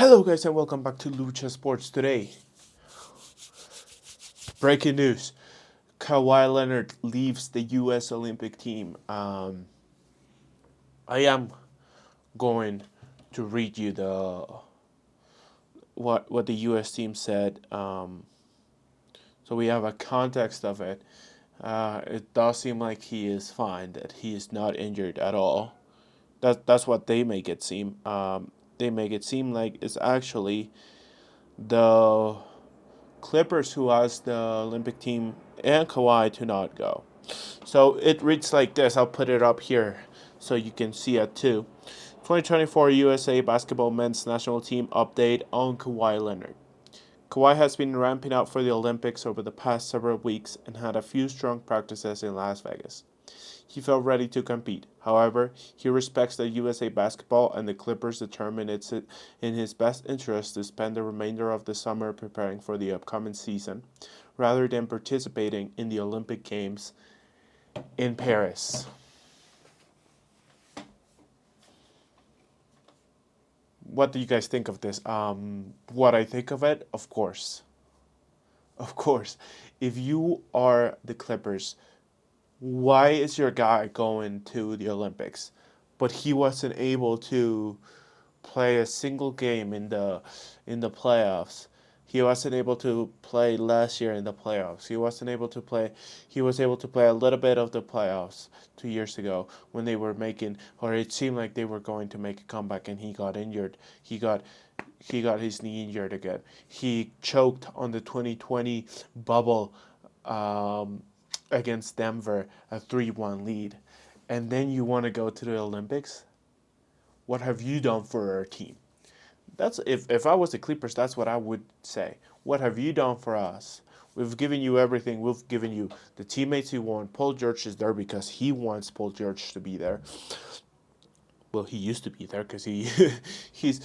Hello guys and welcome back to Lucha Sports today. Breaking news. Kawhi Leonard leaves the US Olympic team. I am going to read you the what the US team said. So we have a context of it. It does seem like he is fine, that he is not injured at all. That's what they make it seem. They make it seem like it's actually the Clippers who asked the Olympic team and Kawhi to not go. So it reads like this. I'll put it up here so you can see it too. 2024 USA Basketball Men's National Team update on Kawhi Leonard. Kawhi has been ramping up for the Olympics over the past several weeks and had a few strong practices in Las Vegas. He felt ready to compete. However, he respects that USA Basketball and the Clippers determined it's in his best interest to spend the remainder of the summer preparing for the upcoming season, rather than participating in the Olympic Games in Paris. What do you guys think of this? What I think of it, of course. If you are the Clippers, why is your guy going to the Olympics? But he wasn't able to play a single game in the playoffs. He wasn't able to play last year in the playoffs. He wasn't able to play. He was able to play a little bit of the playoffs 2 years ago when they were making, or it seemed like they were going to make a comeback, and he got injured. He got his knee injured again. He choked on the 2020 bubble against Denver, a 3-1 lead. And then you want to go to the Olympics? What have you done for our team? That's if I was the Clippers, that's what I would say. What have you done for us? We've given you everything. We've given you the teammates you want. Paul George is there because he wants Paul George to be there. Well, he used to be there because he's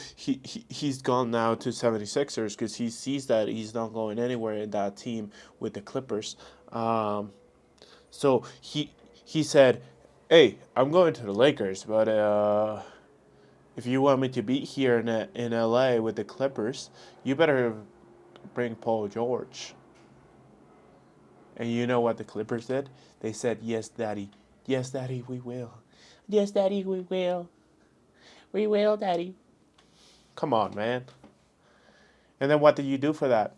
gone now to 76ers because he sees that he's not going anywhere in that team with the Clippers. So he said, "Hey, I'm going to the Lakers, but if you want me to be here in LA with the Clippers, you better bring Paul George." And you know what the Clippers did? They said, "Yes, Daddy. Yes, Daddy, we will. Yes, Daddy, we will. We will, Daddy." Come on, man. And then what did you do for that?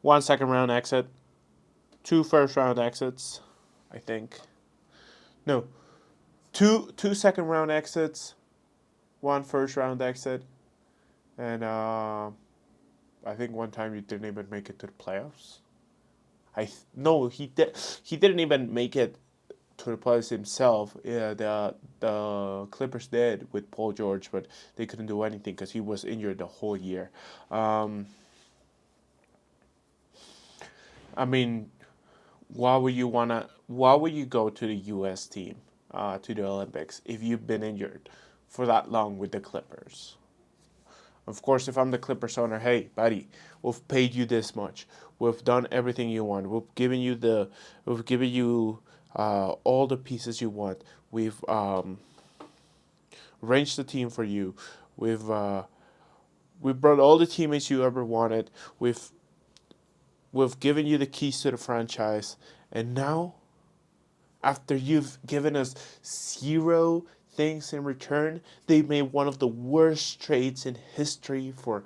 1 second round exit, 2 first round exits, I think. No, two second round exits, 1 first round exit, and I think one time you didn't even make it to the playoffs. No, he did. He didn't even make it to the playoffs himself. Yeah, the Clippers did with Paul George, but they couldn't do anything because he was injured the whole year. I mean, why would you go to the U.S. team, to the Olympics if you've been injured for that long with the Clippers? Of course, if I'm the Clippers owner, hey, buddy, we've paid you this much. We've done everything you want. We've given you all the pieces you want. We've arranged the team for you. We've brought all the teammates you ever wanted. We've given you the keys to the franchise, and now, after you've given us zero things in return, they made one of the worst trades in history for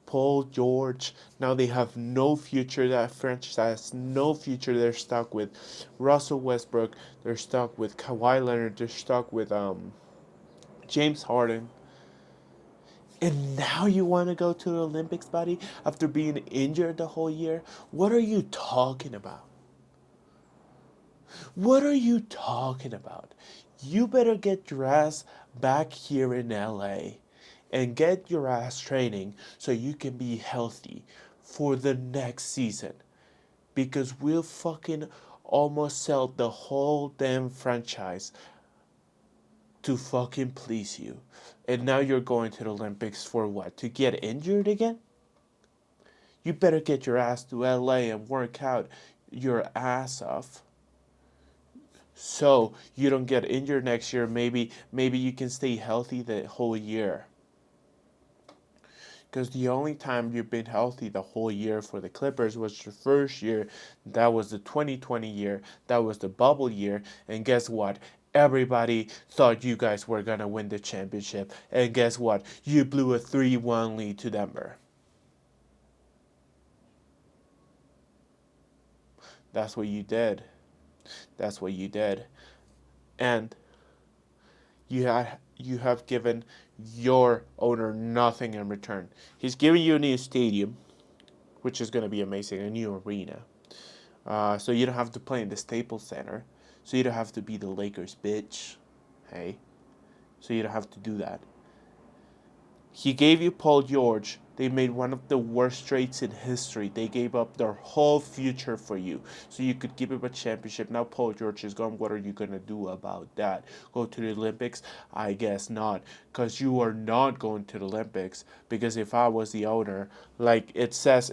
Paul George. Now they have no future. That franchise has no future. They're stuck with Russell Westbrook. They're stuck with Kawhi Leonard. They're stuck with James Harden. And now you want to go to the Olympics, buddy, after being injured the whole year? What are you talking about? What are you talking about? You better get your ass back here in LA and get your ass training so you can be healthy for the next season. Because we'll fucking almost sell the whole damn franchise to fucking please you. And now you're going to the Olympics for what? To get injured again? You better get your ass to LA and work out your ass off so you don't get injured next year. Maybe you can stay healthy the whole year. Because the only time you've been healthy the whole year for the Clippers was your first year. That was the 2020 year. That was the bubble year. And guess what? Everybody thought you guys were going to win the championship. And guess what? You blew a 3-1 lead to Denver. That's what you did. That's what you did. And you have given your owner nothing in return. He's giving you a new stadium, which is going to be amazing, a new arena. So you don't have to play in the Staples Center. So you don't have to be the Lakers bitch. Hey. So you don't have to do that. He gave you Paul George. They made one of the worst trades in history. They gave up their whole future for you so you could give him a championship. Now Paul George is gone. What are you going to do about that? Go to the Olympics? I guess not, because you are not going to the Olympics. Because if I was the owner, like it says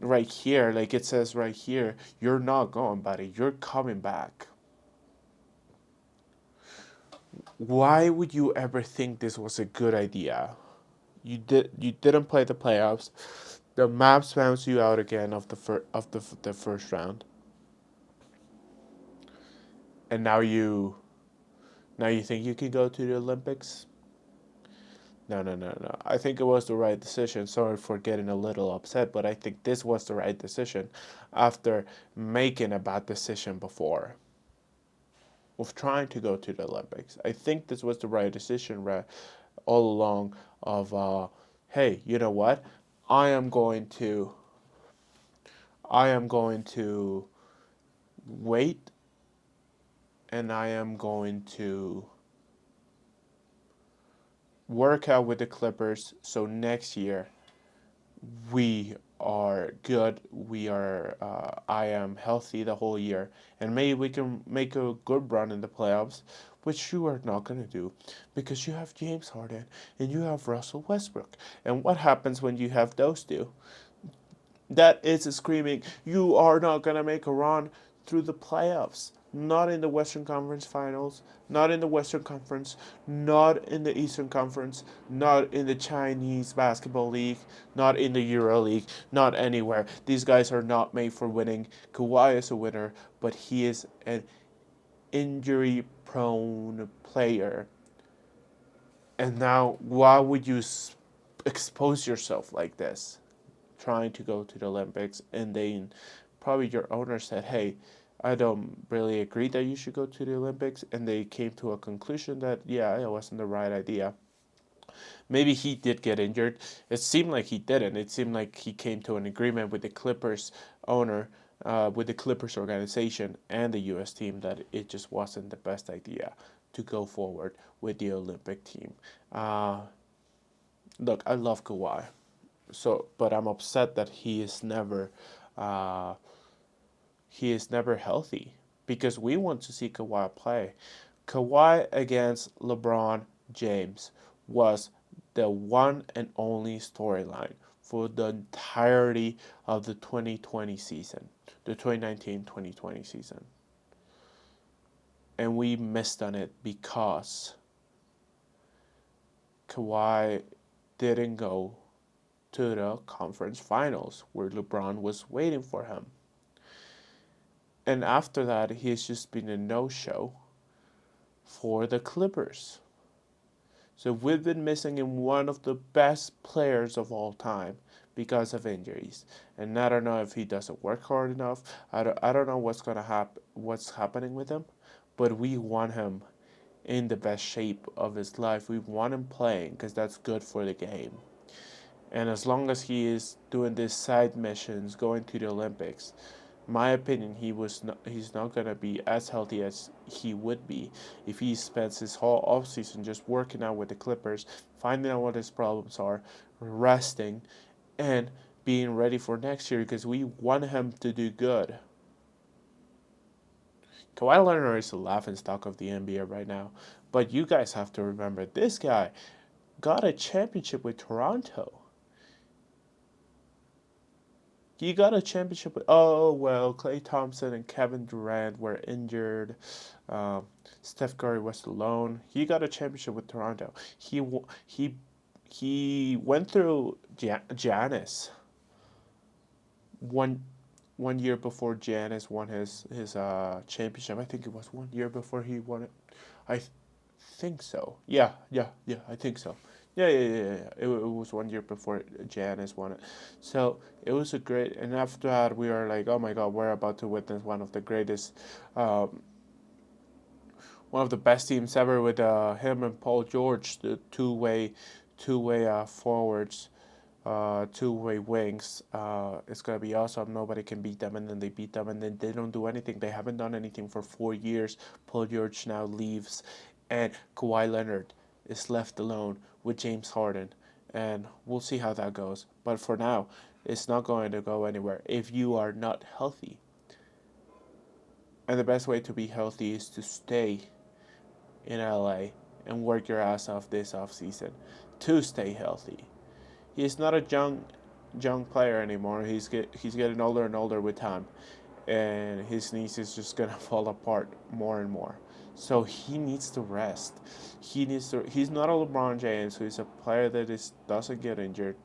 right here, you're not going, buddy. You're coming back. Why would you ever think this was a good idea? You didn't play the playoffs. The Mavs bounced you out again of the first round, and now you think you can go to the Olympics? No, no, no, no. I think it was the right decision. Sorry for getting a little upset, but I think this was the right decision after making a bad decision before of trying to go to the Olympics. I think this was the right decision all along of hey, you know what? I am going to I am going to wait, and I am going to work out with the Clippers so next year we are good. I am healthy the whole year, and maybe we can make a good run in the playoffs, which you are not going to do because you have James Harden and you have Russell Westbrook. And what happens when you have those two? That is screaming, you are not going to make a run through the playoffs. Not in the Western Conference Finals, not in the Western Conference, not in the Eastern Conference, not in the Chinese Basketball League, not in the Euro League, not anywhere. These guys are not made for winning. Kawhi is a winner, but he is an injury prone player. And now, why would you expose yourself like this? Trying to go to the Olympics, and then probably your owner said, hey, I don't really agree that you should go to the Olympics, and they came to a conclusion that, yeah, it wasn't the right idea. Maybe he did get injured. It seemed like he didn't. It seemed like he came to an agreement with the Clippers owner, with the Clippers organization and the U.S. team that it just wasn't the best idea to go forward with the Olympic team. Look, I love Kawhi. But I'm upset that uh, he is never healthy because we want to see Kawhi play. Kawhi against LeBron James was the one and only storyline for the entirety of the 2020 season, the 2019-2020 season. And we missed on it because Kawhi didn't go to the conference finals where LeBron was waiting for him. And after that, he's just been a no-show for the Clippers. So we've been missing in one of the best players of all time because of injuries. And I don't know if he doesn't work hard enough. I don't know what's happening with him, but we want him in the best shape of his life. We want him playing because that's good for the game. And as long as he is doing these side missions, going to the Olympics, my opinion, he's not gonna be as healthy as he would be if he spends his whole offseason just working out with the Clippers, finding out what his problems are, resting, and being ready for next year because we want him to do good. Kawhi Leonard is the laughingstock of the NBA right now, but you guys have to remember this guy got a championship with Toronto. He got a championship with, oh, well, Klay Thompson and Kevin Durant were injured. Um, Steph Curry was alone. He got a championship with Toronto. He he went through Giannis one one year before Giannis won his championship. I think it was 1 year before he won it. I think so. Yeah. I think so. Yeah. It was 1 year before Giannis won it. So it was a great. And after that, we were like, oh my God, we're about to witness one of the greatest, one of the best teams ever with him and Paul George, the two way forwards, two-way wings. It's gonna be awesome. Nobody can beat them, and then they beat them, and then they don't do anything. They haven't done anything for 4 years. Paul George now leaves, and Kawhi Leonard is left alone with James Harden, and we'll see how that goes. But for now, it's not going to go anywhere if you are not healthy. And the best way to be healthy is to stay in LA and work your ass off this off season to stay healthy. He's not a young player anymore. He's getting older and older with time, and his knees is just gonna fall apart more and more. So he needs to rest. He needs to. He's not a LeBron James, who is a player that doesn't get injured.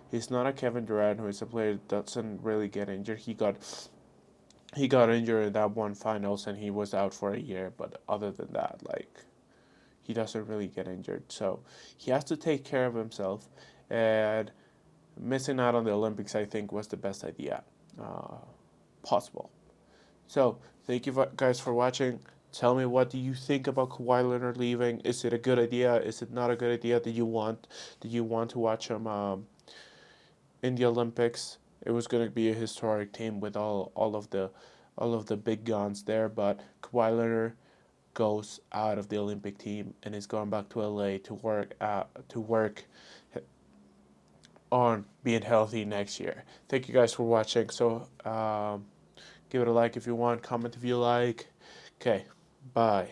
He's not a Kevin Durant, who is a player that doesn't really get injured. He got injured in that one finals, and he was out for a year. But other than that, like, he doesn't really get injured. So he has to take care of himself, and missing out on the Olympics, I think, was the best idea possible. So thank you guys for watching. Tell me, what do you think about Kawhi Leonard leaving? Is it a good idea? Is it not a good idea? Did you want to watch him in the Olympics? It was going to be a historic team with all of the big guns there, but Kawhi Leonard goes out of the Olympic team and is going back to LA to work on being healthy next year. Thank you guys for watching. So give it a like if you want, comment if you like. Okay, bye.